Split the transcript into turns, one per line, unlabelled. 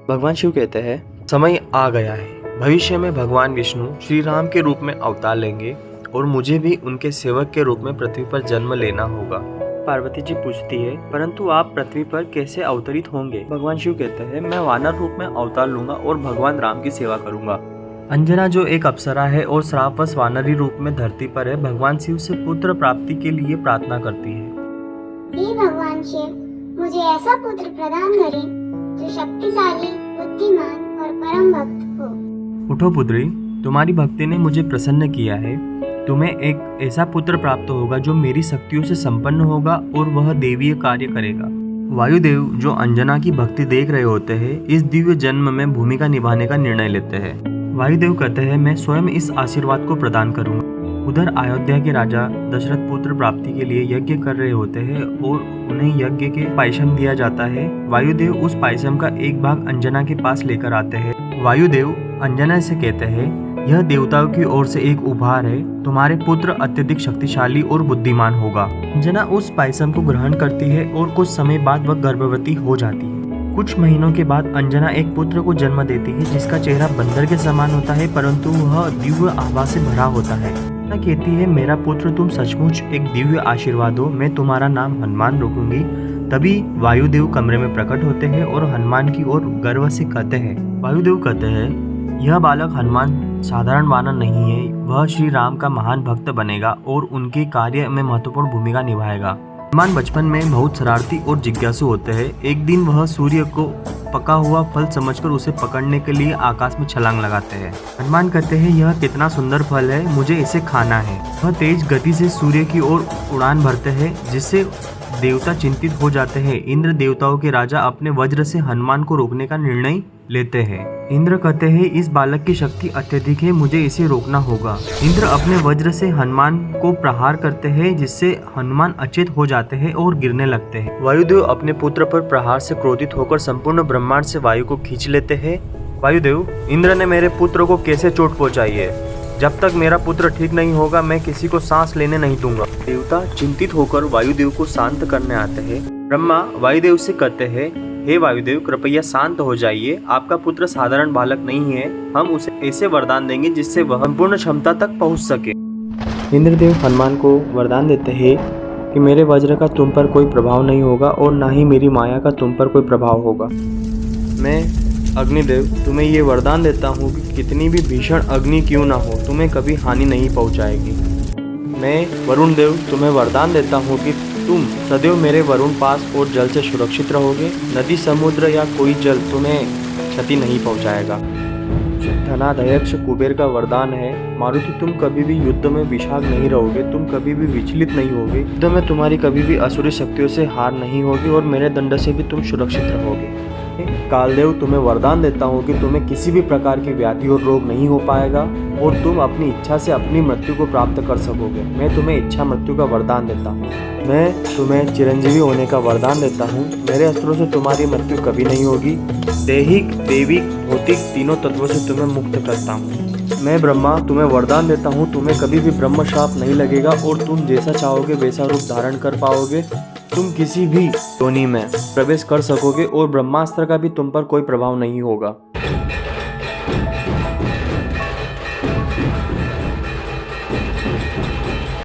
भगवान शिव कहते हैं, समय आ गया है। भविष्य में भगवान विष्णु श्री राम के रूप में अवतार लेंगे और मुझे भी उनके सेवक के रूप में पृथ्वी पर जन्म लेना होगा। पार्वती जी पूछती है, परंतु आप पृथ्वी पर कैसे अवतरित होंगे? भगवान शिव कहते हैं, मैं वानर रूप में अवतार लूंगा और भगवान राम की सेवा करूंगा। अंजना जो एक अप्सरा है और श्रापवश वानरी रूप में धरती पर है, भगवान शिव से पुत्र प्राप्ति के लिए प्रार्थना करती है।
हे भगवान शिव, मुझे ऐसा पुत्र प्रदान करें जो शक्तिशाली, बुद्धिमान और परम भक्त हो।
उठो पुत्री, तुम्हारी भक्ति ने मुझे प्रसन्न किया है। तुम्हें एक ऐसा पुत्र प्राप्त होगा जो मेरी शक्तियों से संपन्न होगा और वह देवीय कार्य करेगा। वायुदेव जो अंजना की भक्ति देख रहे होते हैं, इस दिव्य जन्म में भूमिका निभाने का निर्णय लेते हैं। वायुदेव कहते हैं, मैं स्वयं इस आशीर्वाद को प्रदान करूंगा। उधर अयोध्या के राजा दशरथ पुत्र प्राप्ति के लिए यज्ञ कर रहे होते हैं और उन्हें यज्ञ के पायसम दिया जाता है। वायुदेव उस पायसम का एक भाग अंजना के पास लेकर आते हैं। वायुदेव अंजना से कहते हैं, यह देवताओं की ओर से एक उपहार है। तुम्हारे पुत्र अत्यधिक शक्तिशाली और बुद्धिमान होगा। अंजना उस पायसम को ग्रहण करती है और कुछ समय बाद वह गर्भवती हो जाती है। कुछ महीनों के बाद अंजना एक पुत्र को जन्म देती है जिसका चेहरा बंदर के समान होता है, परंतु वह दिव्य आभा से भरा होता है। अंजना कहती है, मेरा पुत्र तुम सचमुच एक दिव्य आशीर्वाद हो। मैं तुम्हारा नाम हनुमान रखूंगी। तभी वायुदेव कमरे में प्रकट होते हैं और हनुमान की ओर गर्व से कहते हैं। वायुदेव कहते हैं, यह बालक हनुमान साधारण वानर नहीं है। वह श्री राम का महान भक्त बनेगा और उनके कार्य में महत्वपूर्ण भूमिका निभाएगा। हनुमान बचपन में बहुत शरारती और जिज्ञासु होते हैं। एक दिन वह सूर्य को पका हुआ फल समझकर उसे पकड़ने के लिए आकाश में छलांग लगाते हैं। हनुमान कहते हैं, यह कितना सुंदर फल है, मुझे इसे खाना है। वह तेज गति से सूर्य की ओर उड़ान भरते हैं, जिससे देवता चिंतित हो जाते हैं। इंद्र देवताओं के राजा अपने वज्र से हनुमान को रोकने का निर्णय लेते हैं। इंद्र कहते हैं, इस बालक की शक्ति अत्यधिक है, मुझे इसे रोकना होगा। इंद्र अपने वज्र से हनुमान को प्रहार करते हैं, जिससे हनुमान अचेत हो जाते हैं और गिरने लगते हैं। वायुदेव अपने पुत्र पर प्रहार से क्रोधित होकर संपूर्ण ब्रह्मांड से वायु को खींच लेते हैं। वायुदेव, इंद्र ने मेरे पुत्र को कैसे चोट पहुंचाई है? जब तक मेरा पुत्र ठीक नहीं होगा, मैं किसी को सांस लेने नहीं दूंगा। देवता चिंतित होकर वायुदेव को शांत करने आते हैं। ब्रह्मा वायुदेव से कहते हैं, हे वायुदेव, कृपया शांत हो जाइए। आपका पुत्र साधारण बालक नहीं है। हम उसे ऐसे वरदान देंगे जिससे वह संपूर्ण क्षमता तक पहुंच सके। इंद्रदेव हनुमान को वरदान देते हैं कि मेरे वज्र का तुम पर कोई प्रभाव नहीं होगा और ना ही मेरी माया का तुम पर कोई प्रभाव होगा। मैं अग्निदेव तुम्हें ये वरदान देता हूँ कि कितनी भी भीषण अग्नि क्यों ना हो, तुम्हें कभी हानि नहीं पहुँचाएगी। मैं वरुण देव तुम्हें वरदान देता हूँ कि तुम सदैव मेरे वरुण पास और जल से सुरक्षित रहोगे। नदी, समुद्र या कोई जल तुम्हें क्षति नहीं पहुँचाएगा। धनाध्यक्ष कुबेर का वरदान है, मारुति तुम कभी भी युद्ध में विषाग नहीं रहोगे। तुम कभी भी विचलित नहीं होगे। युद्ध में तुम्हारी कभी भी असुरी शक्तियों से हार नहीं होगी और मेरे दंड से भी तुम सुरक्षित रहोगे। कालदेव तुम्हें वरदान देता हूँ कि तुम्हें किसी भी प्रकार की व्याधि और रोग नहीं हो पाएगा और तुम अपनी इच्छा से अपनी मृत्यु को प्राप्त कर सकोगे। मैं तुम्हें इच्छा मृत्यु का वरदान देता हूँ। मैं तुम्हें चिरंजीवी होने का वरदान देता हूँ। मेरे अस्त्रों से तुम्हारी मृत्यु कभी नहीं होगी। दैहिक, दैविक, भौतिक तीनों तत्वों से तुम्हें मुक्त करता हूँ। मैं ब्रह्मा तुम्हें वरदान देता हूँ, तुम्हें कभी भी ब्रह्म श्राप नहीं लगेगा और तुम जैसा चाहोगे वैसा रूप धारण कर पाओगे। तुम किसी भी योनि में प्रवेश कर सकोगे और ब्रह्मास्त्र का भी तुम पर कोई प्रभाव नहीं होगा।